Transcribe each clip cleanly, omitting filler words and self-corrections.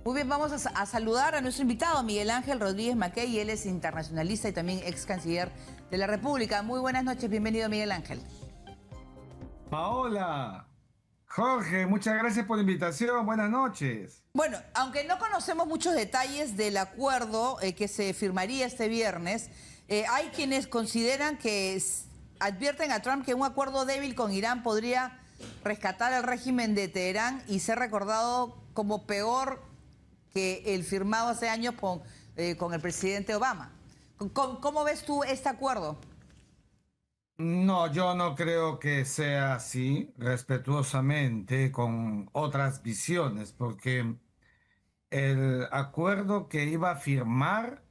Muy bien, vamos a saludar a nuestro invitado, Miguel Ángel Rodríguez Mackey. Él es internacionalista y también ex canciller de la República. Muy buenas noches, bienvenido Miguel Ángel. Paola, Jorge, muchas gracias por la invitación. Buenas noches. Bueno, aunque no conocemos muchos detalles del acuerdo que se firmaría este viernes, hay quienes consideran advierten a Trump que un acuerdo débil con Irán podría rescatar al régimen de Teherán y ser recordado como peor que el firmado hace años con el presidente Obama. ¿Cómo ves tú este acuerdo? No, yo no creo que sea así, respetuosamente, con otras visiones, porque el acuerdo que iba a firmar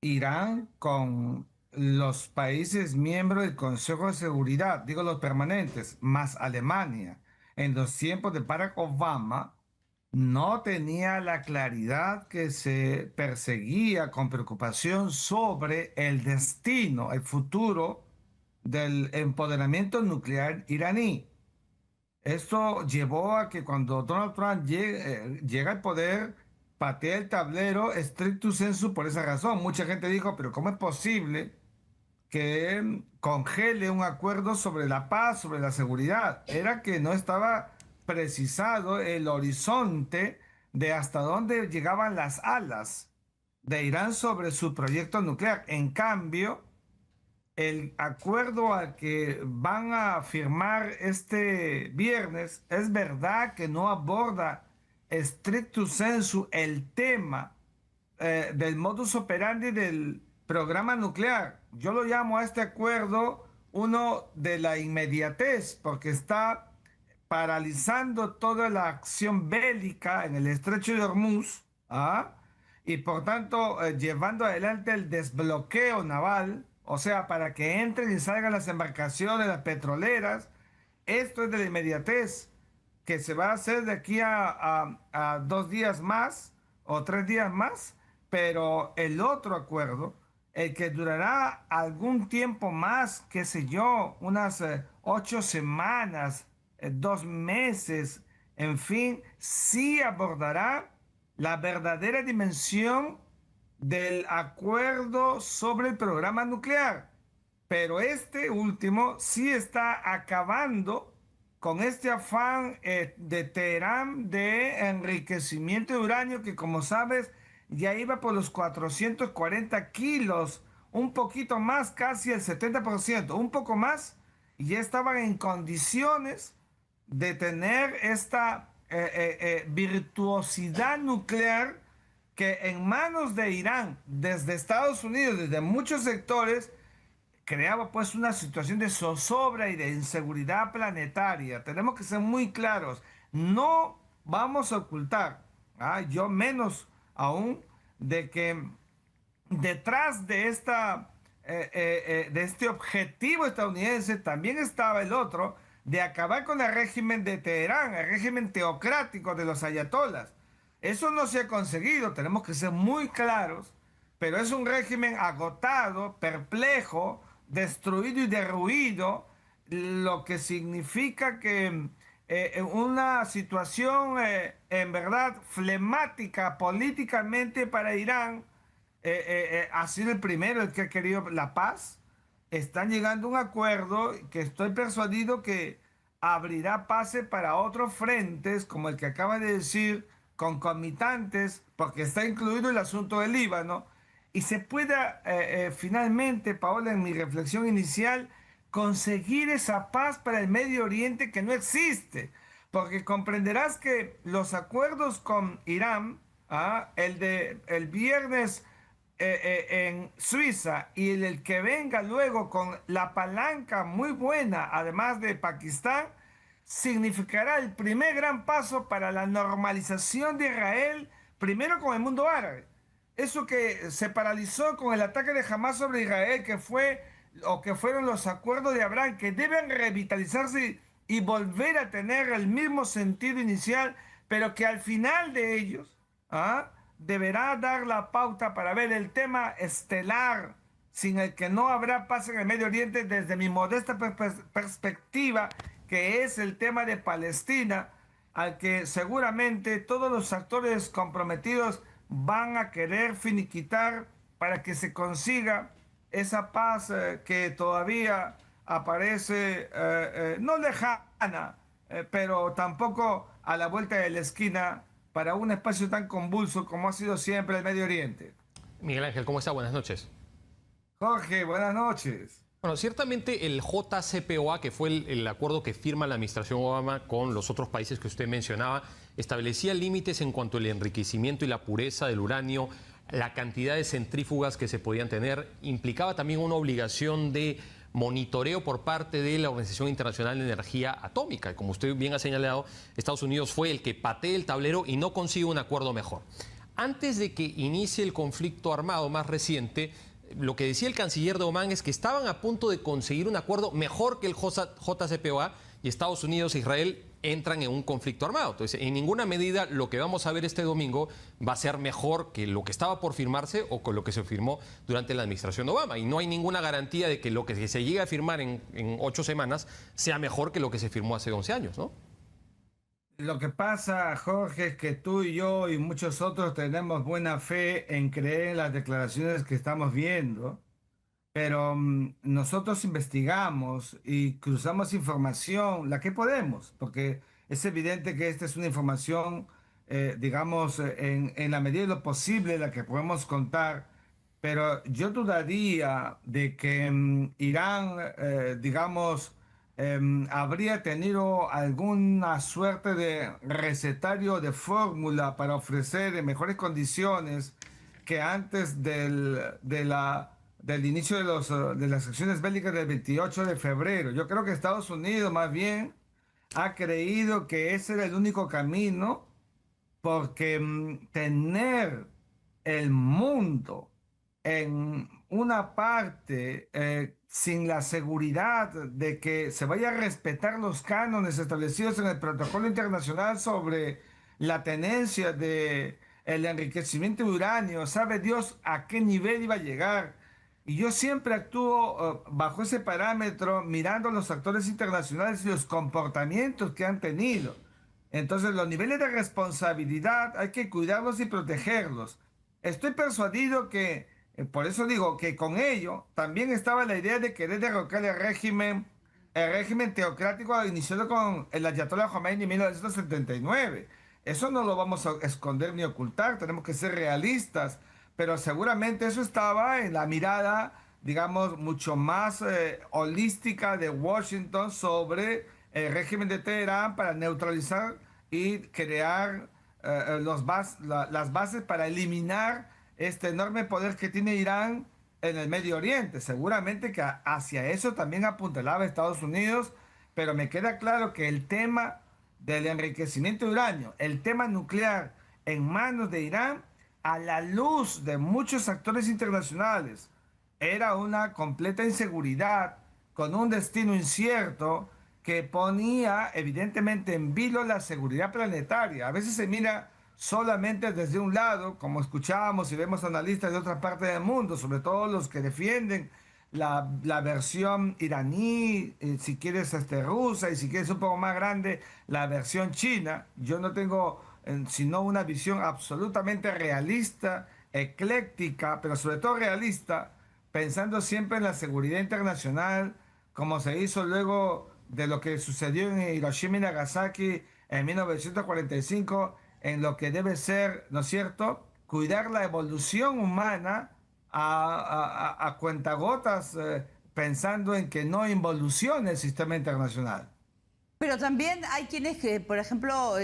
Irán con los países miembros del Consejo de Seguridad, digo los permanentes, más Alemania, en los tiempos de Barack Obama, no tenía la claridad que se perseguía con preocupación sobre el destino, el futuro del empoderamiento nuclear iraní. Esto llevó a que cuando Donald Trump llega al poder, patea el tablero stricto sensu por esa razón. Mucha gente dijo, pero ¿cómo es posible que congele un acuerdo sobre la paz, sobre la seguridad? Era que no estaba precisado el horizonte de hasta dónde llegaban las alas de Irán sobre su proyecto nuclear. En cambio, el acuerdo al que van a firmar este viernes es verdad que no aborda stricto sensu el tema del modus operandi del programa nuclear. Yo lo llamo a este acuerdo uno de la inmediatez, porque está paralizando toda la acción bélica en el estrecho de Hormuz, ¿ah? Y por tanto llevando adelante el desbloqueo naval, o sea, para que entren y salgan las embarcaciones, las petroleras. Esto es de la inmediatez que se va a hacer de aquí a 2 días más o 3 días más, pero el otro acuerdo, el que durará algún tiempo más, qué sé yo, unas 8 semanas, 2 meses, en fin, sí abordará la verdadera dimensión del acuerdo sobre el programa nuclear. Pero este último sí está acabando con este afán de Teherán de enriquecimiento de uranio que, como sabes, ya iba por los 440 kilos, un poquito más, casi el 70%, un poco más, y ya estaban en condiciones de tener esta virtuosidad nuclear que en manos de Irán, desde Estados Unidos, desde muchos sectores, creaba pues una situación de zozobra y de inseguridad planetaria. Tenemos que ser muy claros. No vamos a ocultar, yo menos aún, de que detrás de de este objetivo estadounidense también estaba el otro de acabar con el régimen de Teherán, el régimen teocrático de los ayatolas. Eso no se ha conseguido, tenemos que ser muy claros, pero es un régimen agotado, perplejo, destruido y derruido, lo que significa que una situación en verdad flemática políticamente para Irán, ha sido el primero el que ha querido la paz. Están llegando a un acuerdo que estoy persuadido que abrirá pase para otros frentes, como el que acaba de decir, concomitantes, porque está incluido el asunto del Líbano, y se pueda finalmente, Paola, en mi reflexión inicial, conseguir esa paz para el Medio Oriente que no existe, porque comprenderás que los acuerdos con Irán, el de el viernes en Suiza y el que venga luego con la palanca muy buena, además de Pakistán, significará el primer gran paso para la normalización de Israel, primero con el mundo árabe. Eso que se paralizó con el ataque de Hamas sobre Israel, que fue o que fueron los acuerdos de Abraham, que deben revitalizarse y volver a tener el mismo sentido inicial, pero que al final de ellos, deberá dar la pauta para ver el tema estelar, sin el que no habrá paz en el Medio Oriente desde mi modesta perspectiva, que es el tema de Palestina, al que seguramente todos los actores comprometidos van a querer finiquitar para que se consiga esa paz que todavía aparece no lejana, pero tampoco a la vuelta de la esquina para un espacio tan convulso como ha sido siempre el Medio Oriente. Miguel Ángel, ¿cómo está? Buenas noches. Jorge, buenas noches. Bueno, ciertamente el JCPOA, que fue el acuerdo que firma la administración Obama con los otros países que usted mencionaba, establecía límites en cuanto al enriquecimiento y la pureza del uranio, la cantidad de centrífugas que se podían tener, implicaba también una obligación de monitoreo por parte de la Organización Internacional de Energía Atómica. Como usted bien ha señalado, Estados Unidos fue el que patea el tablero y no consigue un acuerdo mejor. Antes de que inicie el conflicto armado más reciente, lo que decía el canciller de Omán es que estaban a punto de conseguir un acuerdo mejor que el JCPOA y Estados Unidos e Israel entran en un conflicto armado. Entonces, en ninguna medida lo que vamos a ver este domingo va a ser mejor que lo que estaba por firmarse o con lo que se firmó durante la administración de Obama. Y no hay ninguna garantía de que lo que se llegue a firmar en 8 semanas sea mejor que lo que se firmó hace 11 años, ¿no? Lo que pasa, Jorge, es que tú y yo y muchos otros tenemos buena fe en creer en las declaraciones que estamos viendo, pero nosotros investigamos y cruzamos información, la que podemos, porque es evidente que esta es una información, digamos, en la medida de lo posible, la que podemos contar, pero yo dudaría de que Irán, digamos, habría tenido alguna suerte de recetario de fórmula para ofrecer en mejores condiciones que antes del inicio de las acciones bélicas del 28 de febrero. Yo creo que Estados Unidos más bien ha creído que ese era el único camino porque tener el mundo en una parte sin la seguridad de que se vaya a respetar los cánones establecidos en el protocolo internacional sobre la tenencia de el enriquecimiento de uranio, sabe Dios a qué nivel iba a llegar. Y yo siempre actúo bajo ese parámetro, mirando los actores internacionales y los comportamientos que han tenido. Entonces, los niveles de responsabilidad hay que cuidarlos y protegerlos. Estoy persuadido que, por eso digo que con ello también estaba la idea de querer derrocar el régimen teocrático iniciado con el Ayatollah Khomeini en 1979. Eso no lo vamos a esconder ni ocultar, tenemos que ser realistas, pero seguramente eso estaba en la mirada, digamos, mucho más holística de Washington sobre el régimen de Teherán para neutralizar y crear las bases para eliminar este enorme poder que tiene Irán en el Medio Oriente. Seguramente que hacia eso también apuntalaba Estados Unidos, pero me queda claro que el tema del enriquecimiento de uranio, el tema nuclear en manos de Irán, a la luz de muchos actores internacionales, era una completa inseguridad con un destino incierto que ponía evidentemente en vilo la seguridad planetaria. A veces se mira solamente desde un lado, como escuchábamos y vemos analistas de otras partes del mundo, sobre todo los que defienden la versión iraní, si quieres rusa, y si quieres un poco más grande, la versión china. Yo no tengo sino una visión absolutamente realista, ecléctica, pero sobre todo realista, pensando siempre en la seguridad internacional, como se hizo luego de lo que sucedió en Hiroshima y Nagasaki en 1945, en lo que debe ser, ¿no es cierto?, cuidar la evolución humana a cuentagotas, pensando en que no involucione el sistema internacional. Pero también hay quienes que, por ejemplo,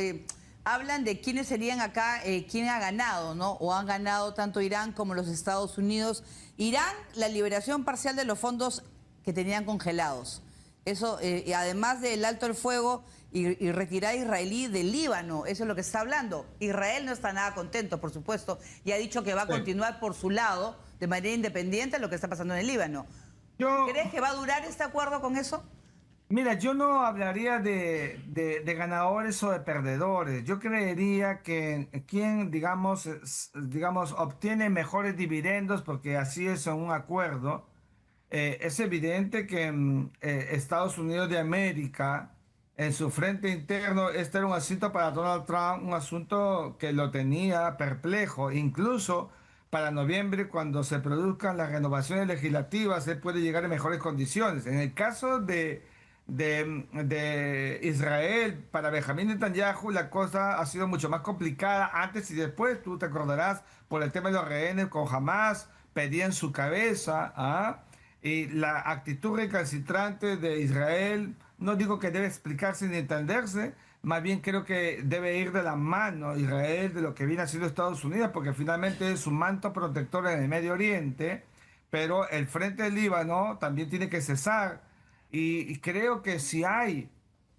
hablan de quiénes serían acá, quién ha ganado, ¿no? O han ganado tanto Irán como los Estados Unidos. Irán, la liberación parcial de los fondos que tenían congelados. Eso, y además del alto el fuego y retirada israelí del Líbano, eso es lo que está hablando. Israel no está nada contento, por supuesto, y ha dicho que va a continuar por su lado, de manera independiente, lo que está pasando en el Líbano. ¿Crees que va a durar este acuerdo con eso? Mira, yo no hablaría de ganadores o de perdedores. Yo creería que quien, digamos, obtiene mejores dividendos, porque así es en un acuerdo, es evidente que Estados Unidos de América en su frente interno, este era un asunto para Donald Trump, un asunto que lo tenía perplejo. Incluso para noviembre, cuando se produzcan las renovaciones legislativas, él puede llegar en mejores condiciones. En el caso de Israel, para Benjamín Netanyahu, la cosa ha sido mucho más complicada antes y después. Tú te acordarás por el tema de los rehenes con Hamas, pedían su cabeza, ¿ah? Y la actitud recalcitrante de Israel, no digo que debe explicarse ni entenderse, más bien creo que debe ir de la mano Israel de lo que viene haciendo Estados Unidos, porque finalmente es su manto protector en el Medio Oriente, pero el frente del Líbano también tiene que cesar. Y creo que si hay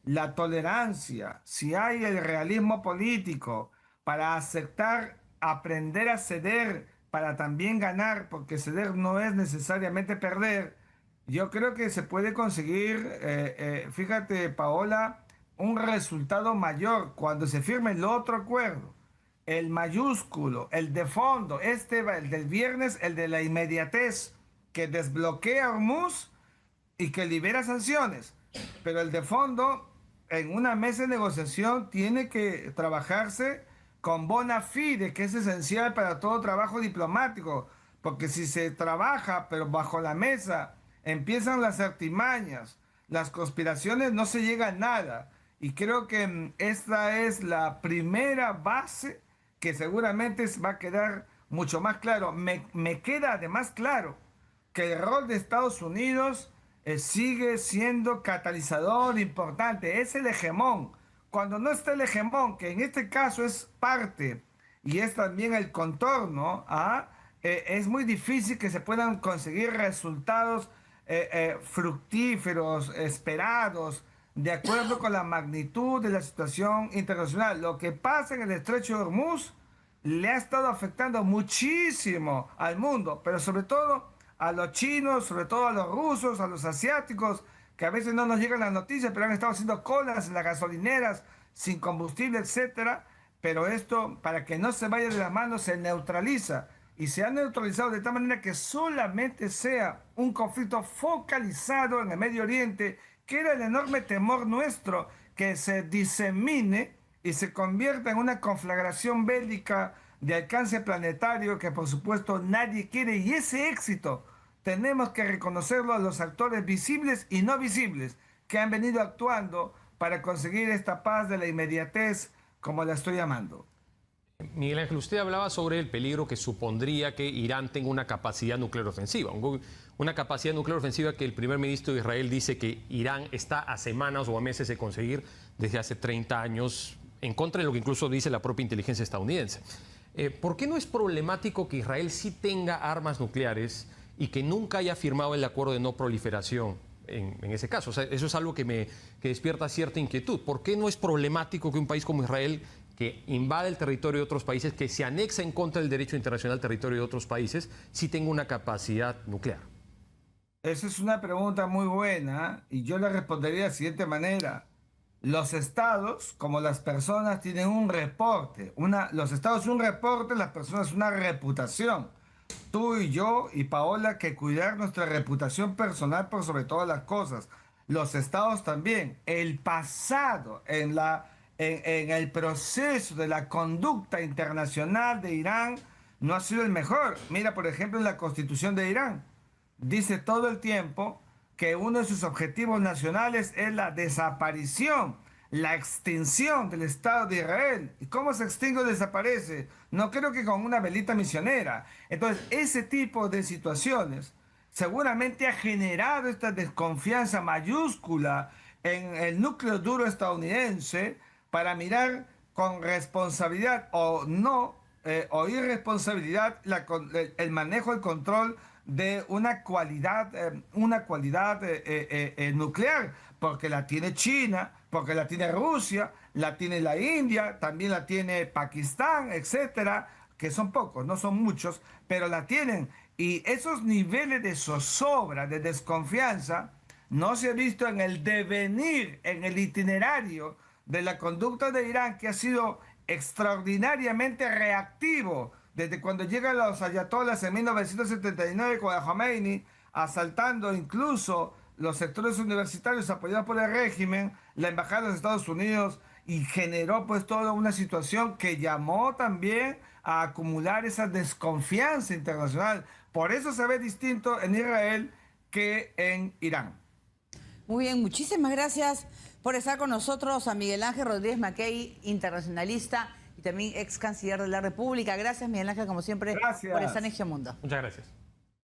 la tolerancia, si hay el realismo político para aceptar, aprender a ceder, para también ganar, porque ceder no es necesariamente perder, yo creo que se puede conseguir, fíjate, Paola, un resultado mayor cuando se firme el otro acuerdo, el mayúsculo, el de fondo, el del viernes, el de la inmediatez, que desbloquea Hormuz y que libera sanciones. Pero el de fondo, en una mesa de negociación, tiene que trabajarse con bona fide, que es esencial para todo trabajo diplomático. Porque si se trabaja, pero bajo la mesa, empiezan las artimañas, las conspiraciones, no se llega a nada. Y creo que esta es la primera base que seguramente va a quedar mucho más claro. Me queda además claro que el rol de Estados Unidos sigue siendo catalizador importante, es el hegemón. Cuando no está el hegemón, que en este caso es parte y es también el contorno, es muy difícil que se puedan conseguir resultados fructíferos, esperados, de acuerdo con la magnitud de la situación internacional. Lo que pasa en el estrecho de Hormuz le ha estado afectando muchísimo al mundo, pero sobre todo a los chinos, sobre todo a los rusos, a los asiáticos, que a veces no nos llegan las noticias, pero han estado haciendo colas en las gasolineras, sin combustible, etcétera. Pero esto, para que no se vaya de las manos, se neutraliza. Y se ha neutralizado de tal manera que solamente sea un conflicto focalizado en el Medio Oriente, que era el enorme temor nuestro, que se disemine y se convierta en una conflagración bélica de alcance planetario que por supuesto nadie quiere. Y ese éxito tenemos que reconocerlo a los actores visibles y no visibles que han venido actuando para conseguir esta paz de la inmediatez, como la estoy llamando. Miguel Ángel, usted hablaba sobre el peligro que supondría que Irán tenga una capacidad nuclear ofensiva. Una capacidad nuclear ofensiva que el primer ministro de Israel dice que Irán está a semanas o a meses de conseguir desde hace 30 años, en contra de lo que incluso dice la propia inteligencia estadounidense. ¿Por qué no es problemático que Israel sí tenga armas nucleares y que nunca haya firmado el acuerdo de no proliferación en ese caso? O sea, eso es algo que despierta cierta inquietud. ¿Por qué no es problemático que un país como Israel, que invade el territorio de otros países, que se anexa en contra del derecho internacional al territorio de otros países, sí tenga una capacidad nuclear? Esa es una pregunta muy buena y yo le respondería de la siguiente manera. Los estados, como las personas, tienen un reporte. Los estados un reporte, las personas una reputación. Tú y yo y Paola que cuidar nuestra reputación personal por sobre todas las cosas. Los estados también. El pasado en el proceso de la conducta internacional de Irán no ha sido el mejor. Mira, por ejemplo, en la Constitución de Irán. Dice todo el tiempo que uno de sus objetivos nacionales es la desaparición, la extinción del Estado de Israel. ¿Y cómo se extingue o desaparece? No creo que con una velita misionera. Entonces, ese tipo de situaciones seguramente ha generado esta desconfianza mayúscula en el núcleo duro estadounidense para mirar con responsabilidad o no, o irresponsabilidad, el manejo, el control de una cualidad nuclear, porque la tiene China, porque la tiene Rusia, la tiene la India, también la tiene Pakistán, etcétera, que son pocos, no son muchos, pero la tienen. Y esos niveles de zozobra, de desconfianza, no se ha visto en el devenir, en el itinerario de la conducta de Irán, que ha sido extraordinariamente reactivo desde cuando llegan los ayatolás en 1979 con el Khomeini, asaltando incluso los sectores universitarios apoyados por el régimen, la embajada de los Estados Unidos, y generó pues toda una situación que llamó también a acumular esa desconfianza internacional. Por eso se ve distinto en Israel que en Irán. Muy bien, muchísimas gracias por estar con nosotros a Miguel Ángel Rodríguez Mackey, internacionalista y también ex canciller de la República. Gracias, Miguel Ángel, como siempre, Gracias. por estar en Geomundo. Muchas gracias.